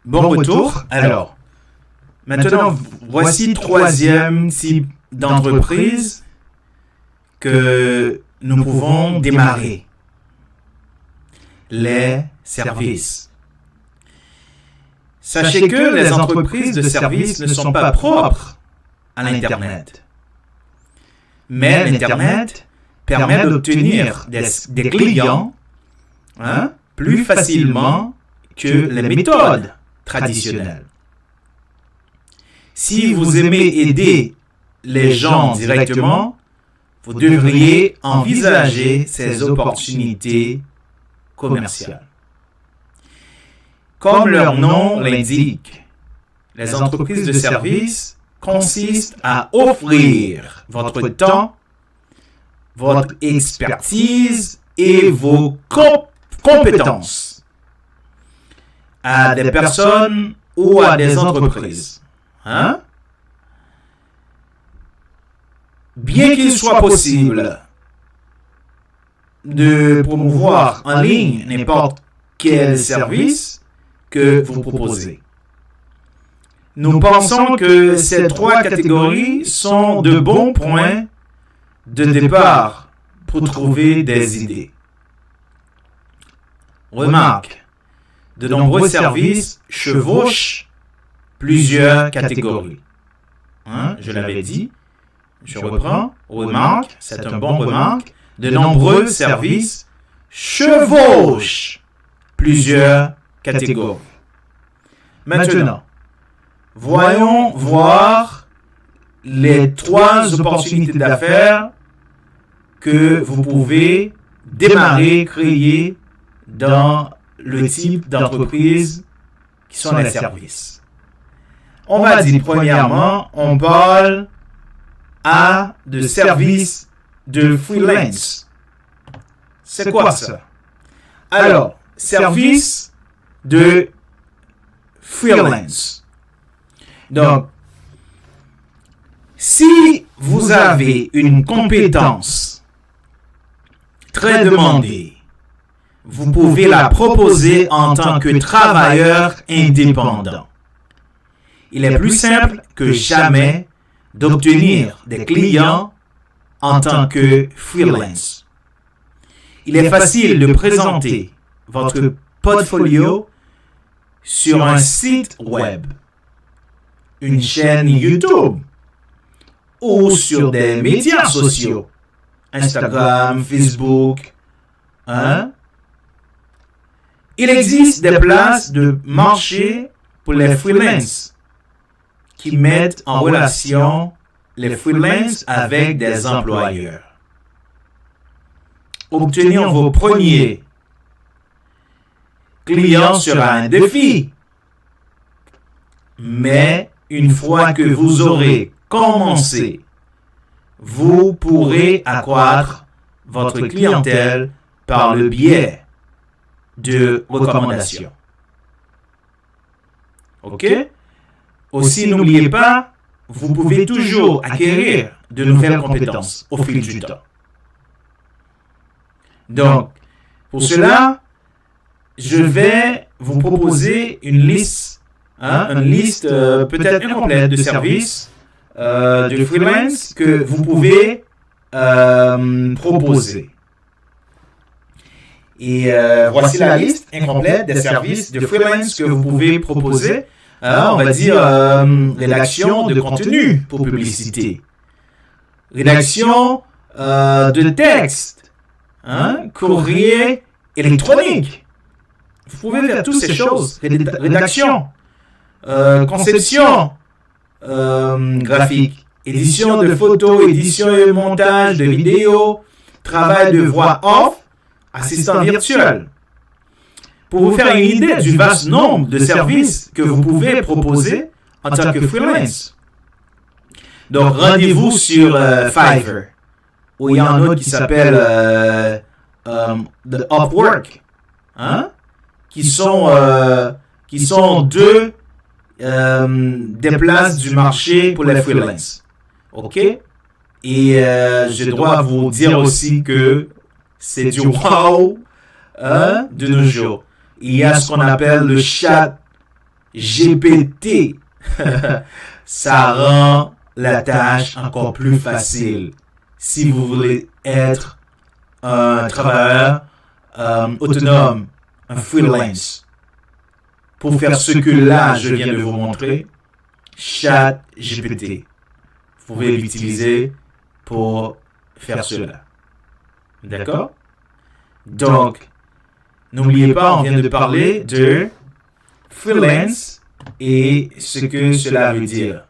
Bon retour. Alors, maintenant, voici troisième type d'entreprise que nous pouvons démarrer. Les services. Sachez que les entreprises de services ne sont pas propres à l'Internet. Mais l'Internet permet d'obtenir des clients plus facilement que les méthodes traditionnelles. Si vous aimez aider les gens directement, vous devriez envisager ces opportunités commerciales. Comme leur nom l'indique, les entreprises de services consistent à offrir votre temps, votre expertise et vos compétences à des personnes ou à des entreprises. Bien qu'il soit possible de promouvoir en ligne n'importe quel service que vous proposez, nous pensons que ces trois catégories sont de bons points de départ pour trouver des idées. Remarque, de nombreux services chevauchent plusieurs catégories. Je l'avais dit, je reprends, remarque, c'est un bon remarque, de nombreux services chevauchent plusieurs catégories. Maintenant, voyons voir les trois opportunités d'affaires que vous pouvez démarrer, créer dans le type d'entreprise qui sont les services. On va dire, premièrement, on parle de services de freelance. C'est quoi ça? Alors, service de freelance. Donc, si vous avez une compétence très demandée, vous pouvez la proposer en tant que travailleur indépendant. Il est plus simple que jamais d'obtenir des clients en tant que freelance. Il est facile de présenter votre portfolio sur un site web, une chaîne YouTube ou sur des médias sociaux, Instagram, Facebook. Il existe des places de marché pour les freelances qui mettent en relation les freelances avec des employeurs. Obtenir vos premiers clients sera un défi, mais une fois que vous aurez commencé, vous pourrez accroître votre clientèle par le biais de recommandations. OK? Aussi, n'oubliez pas, vous pouvez toujours acquérir de nouvelles compétences au fil du temps. Donc, pour cela, je vais vous proposer une liste, peut-être incomplète de services de freelance que vous pouvez proposer. Et voici la liste incomplète des services de freelance que vous pouvez proposer. On va dire rédaction de contenu pour publicité, rédaction de texte, courrier électronique. Vous pouvez faire toutes ces choses. Rédaction, conception graphique, édition de photos, édition et montage de vidéos, travail de voix off, assistant virtuel. Pour vous faire une idée du vaste nombre de services que vous pouvez proposer en tant que freelance. Donc, rendez-vous sur Fiverr, où il y a un autre qui s'appelle The Upwork, qui sont deux des places du marché pour les freelances. OK? Et je dois vous dire aussi que c'est du wow de nos jours. Il y a ce qu'on appelle le chat GPT, ça rend la tâche encore plus facile si vous voulez être un travailleur autonome, un freelance. Pour faire ce que là, je viens de vous montrer, ChatGPT. Vous pouvez l'utiliser pour faire cela. D'accord? Donc, n'oubliez pas, on vient de parler de freelance et ce que cela veut dire.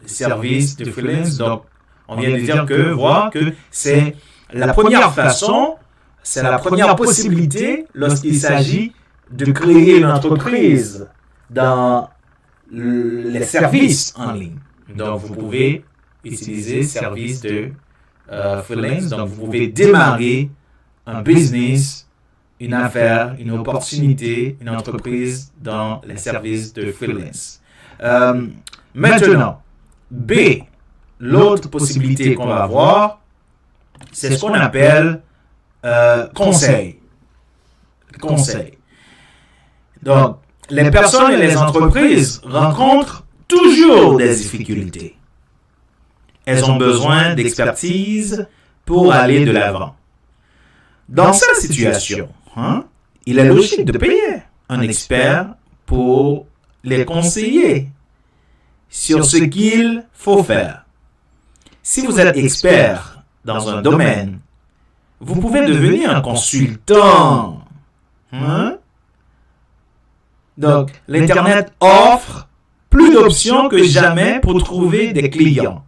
Service de freelance. Donc, on vient de dire que c'est la première façon, c'est la première possibilité lorsqu'il s'agit de créer une entreprise dans les services en ligne. Donc, vous pouvez utiliser service de freelance. Donc, vous pouvez démarrer un business, une affaire, une opportunité, une entreprise dans les services de freelance. Maintenant, B, l'autre possibilité qu'on va avoir, c'est ce qu'on appelle conseil. Conseil. Donc, les personnes et les entreprises rencontrent toujours des difficultés. Elles ont besoin d'expertise pour aller de l'avant. Dans cette situation, il est logique de payer un expert pour les conseiller sur ce qu'il faut faire. Si vous êtes expert dans un domaine, vous pouvez devenir un consultant. Donc, l'Internet offre plus d'options que jamais pour trouver des clients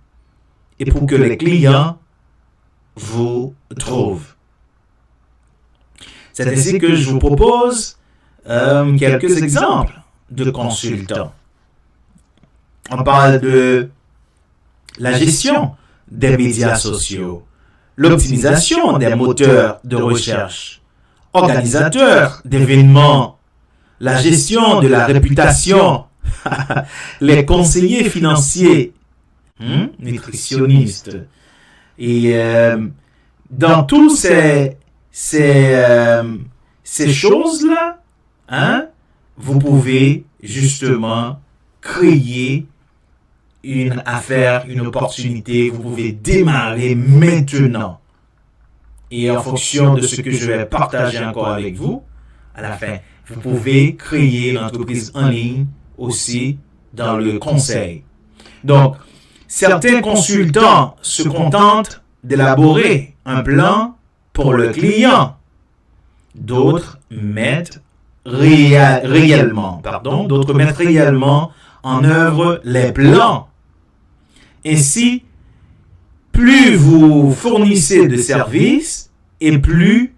et pour que les clients vous trouvent. C'est ainsi que je vous propose quelques exemples de consultants. On parle de la gestion des médias sociaux, l'optimisation des moteurs de recherche, organisateur d'événements, la gestion de la réputation, les conseillers financiers, nutritionnistes. Et dans tous ces choses-là, vous pouvez justement créer une affaire, une opportunité. Vous pouvez démarrer maintenant. Et en fonction de ce que je vais partager encore avec vous, à la fin, vous pouvez créer une entreprise en ligne aussi dans le conseil. Donc, certains consultants se contentent d'élaborer un plan pour le client. D'autres mettent réellement en œuvre les plans. Ainsi, plus vous fournissez de services et plus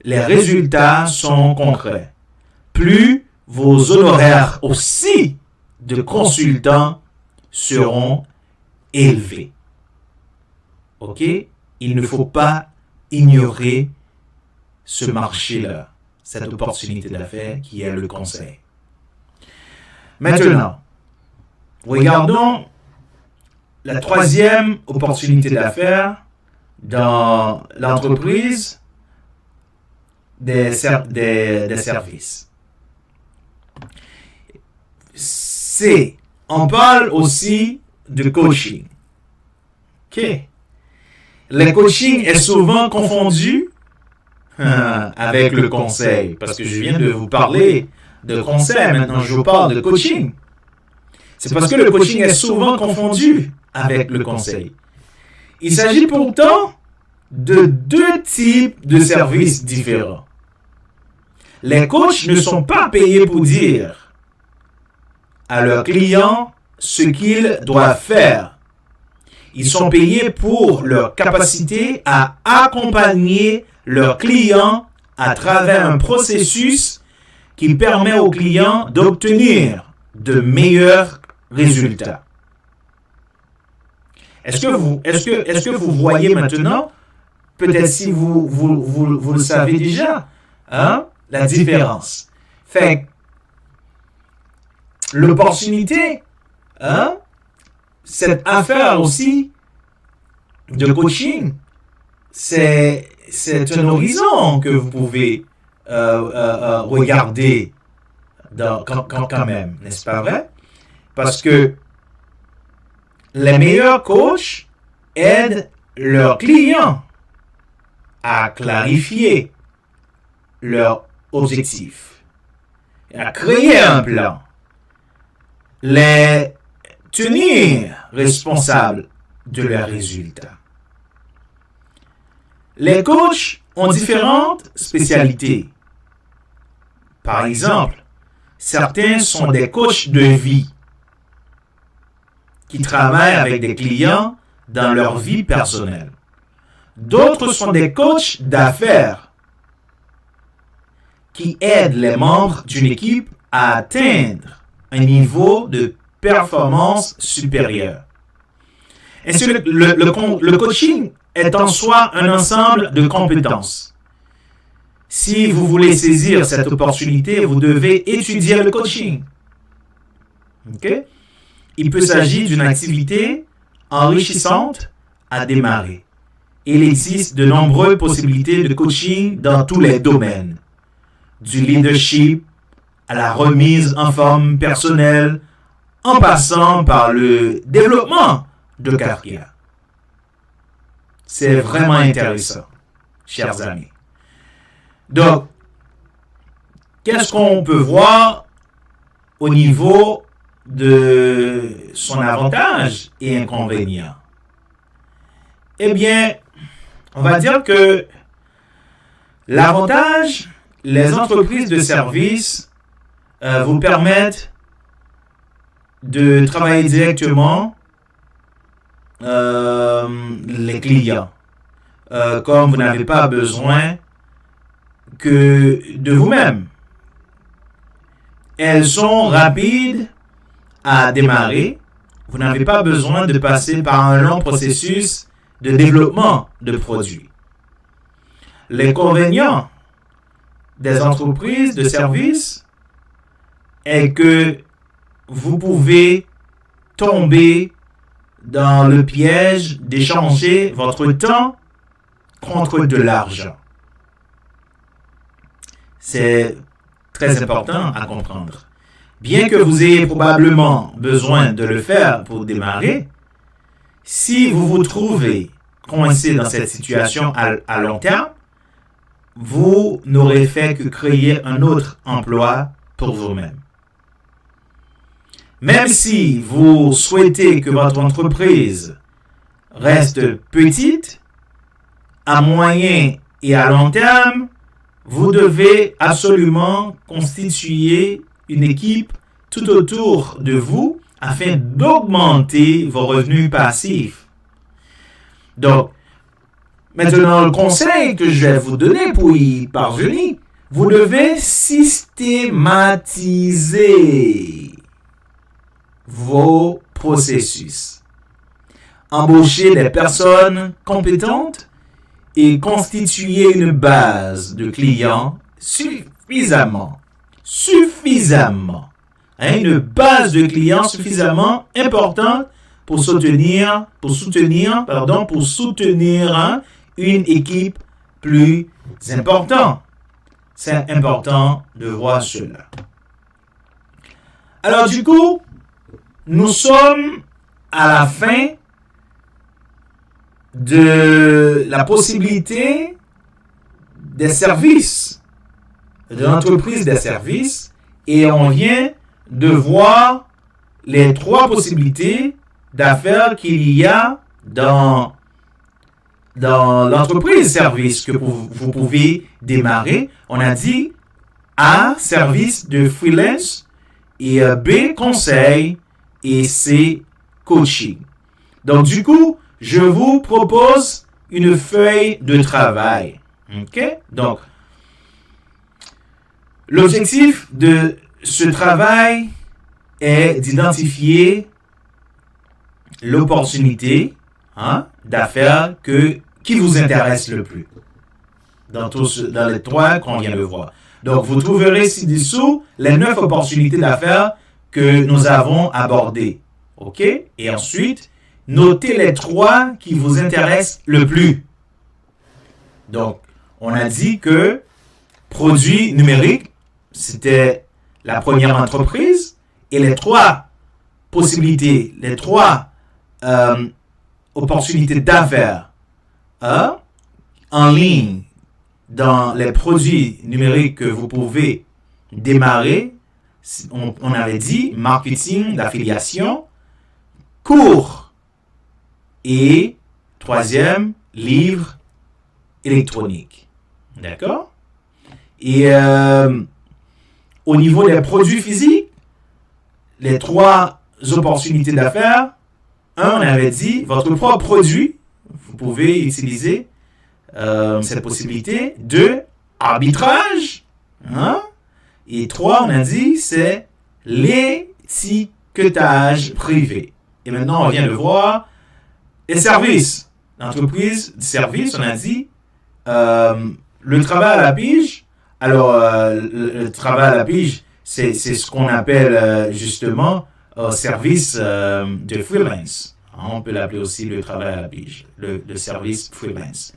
les résultats sont concrets. Plus vos honoraires aussi de consultants seront élevés. OK? Il ne faut pas ignorer ce marché-là, cette opportunité d'affaires qui est le conseil. Maintenant, regardons la troisième opportunité d'affaires dans l'entreprise des services. On parle aussi de coaching. OK? Le coaching est souvent confondu avec le conseil, parce que je viens de vous parler de conseil, maintenant je vous parle de coaching. C'est parce que le coaching est souvent confondu avec le conseil. Il s'agit pourtant de deux types de services différents. Les coachs ne sont pas payés pour dire à leurs clients ce qu'ils doivent faire. Ils sont payés pour leur capacité à accompagner leurs clients à travers un processus qui permet aux clients d'obtenir de meilleurs résultats. Est-ce que vous voyez maintenant, peut-être si vous le savez déjà, la différence? Fait l'opportunité, cette affaire aussi de coaching, c'est un horizon que vous pouvez regarder quand même, n'est-ce pas vrai? Parce que les meilleurs coachs aident leurs clients à clarifier leurs objectifs, à créer un plan, les tenir responsables de leurs résultats. Les coachs ont différentes spécialités. Par exemple, certains sont des coachs de vie qui travaillent avec des clients dans leur vie personnelle. D'autres sont des coachs d'affaires qui aident les membres d'une équipe à atteindre un niveau de performance supérieur. Ainsi, le coaching est en soi un ensemble de compétences. Si vous voulez saisir cette opportunité, vous devez étudier le coaching. Okay? Il peut s'agir d'une activité enrichissante à démarrer. Il existe de nombreuses possibilités de coaching dans tous les domaines, du leadership à la remise en forme personnelle, en passant par le développement de carrière. C'est vraiment intéressant, chers amis. Donc, qu'est-ce qu'on peut voir au niveau de son avantage et inconvénient? Eh bien, on va dire que l'avantage, les entreprises de services vous permettent de travailler directement les clients. Comme vous n'avez pas besoin que de vous-même. Elles sont rapides à démarrer. Vous n'avez pas besoin de passer par un long processus de développement de produits. L'inconvénient des entreprises de services est que vous pouvez tomber dans le piège d'échanger votre temps contre de l'argent. C'est très important à comprendre. Bien que vous ayez probablement besoin de le faire pour démarrer, si vous vous trouvez coincé dans cette situation à long terme, vous n'aurez fait que créer un autre emploi pour vous-même. Même si vous souhaitez que votre entreprise reste petite, à moyen et à long terme, vous devez absolument constituer une équipe tout autour de vous afin d'augmenter vos revenus passifs. Donc, maintenant, le conseil que je vais vous donner pour y parvenir, vous devez systématiser vos processus. Embaucher des personnes compétentes et constituer une base de clients suffisamment, une base de clients suffisamment importante pour soutenir une équipe plus importante. C'est important de voir cela. Alors du coup, nous sommes à la fin de la possibilité des services, de l'entreprise des services, et on vient de voir les 3 possibilités d'affaires qu'il y a dans l'entreprise service que vous pouvez démarrer. On a dit A, service de freelance, et B, conseil, et C, coaching. Donc du coup, je vous propose une feuille de travail. OK? Donc, l'objectif de ce travail est d'identifier l'opportunité d'affaires qui vous intéresse le plus dans les 3 qu'on vient de voir. Donc, vous trouverez ci-dessous les 9 opportunités d'affaires que nous avons abordées. OK? Et ensuite, notez les 3 qui vous intéressent le plus. Donc, on a dit que produits numériques, c'était la première entreprise et les 3 possibilités, les 3 opportunités d'affaires en ligne dans les produits numériques que vous pouvez démarrer. On avait dit marketing d'affiliation, cours et 3e, livre électronique. D'accord? Et au niveau des produits physiques, les 3 opportunités d'affaires, on avait dit votre propre produit, vous pouvez utiliser cette possibilité. 2, arbitrage. Et 3, on a dit, c'est l'étiquetage privé. Et maintenant, on vient de voir les services. L'entreprise de service, on a dit, le travail à la pige. Alors, le travail à la pige, c'est ce qu'on appelle justement service de freelance. On peut l'appeler aussi le travail à la pige, le service freelance.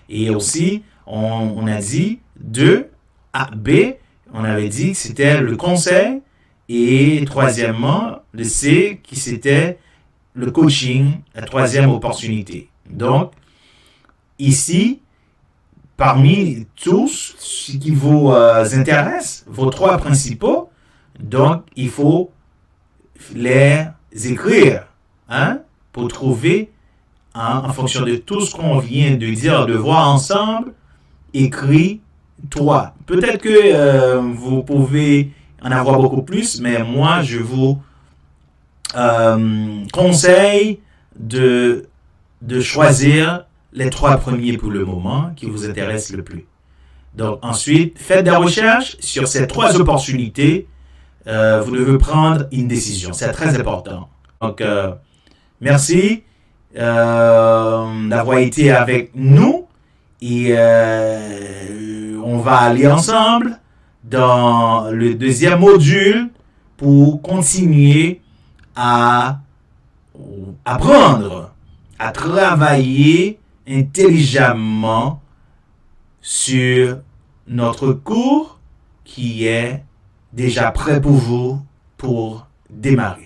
Et aussi, on a dit 2, B, on avait dit que c'était le conseil. Et 3e, le C, qui c'était le coaching, la 3e opportunité. Donc, ici, parmi tous ce qui vous intéresse, vos 3 principaux, donc il faut les écrire pour trouver, en fonction de tout ce qu'on vient de dire, de voir ensemble, écrit 3. Peut-être que vous pouvez en avoir beaucoup plus, mais moi, je vous conseille de choisir les 3 premiers pour le moment qui vous intéressent le plus. Donc, ensuite, faites des recherches sur ces 3 opportunités. Vous devez prendre une décision. C'est très important. Donc, merci d'avoir été avec nous. Et on va aller ensemble dans le 2e module pour continuer à apprendre, à travailler intelligemment sur notre cours qui est déjà prêt pour vous pour démarrer.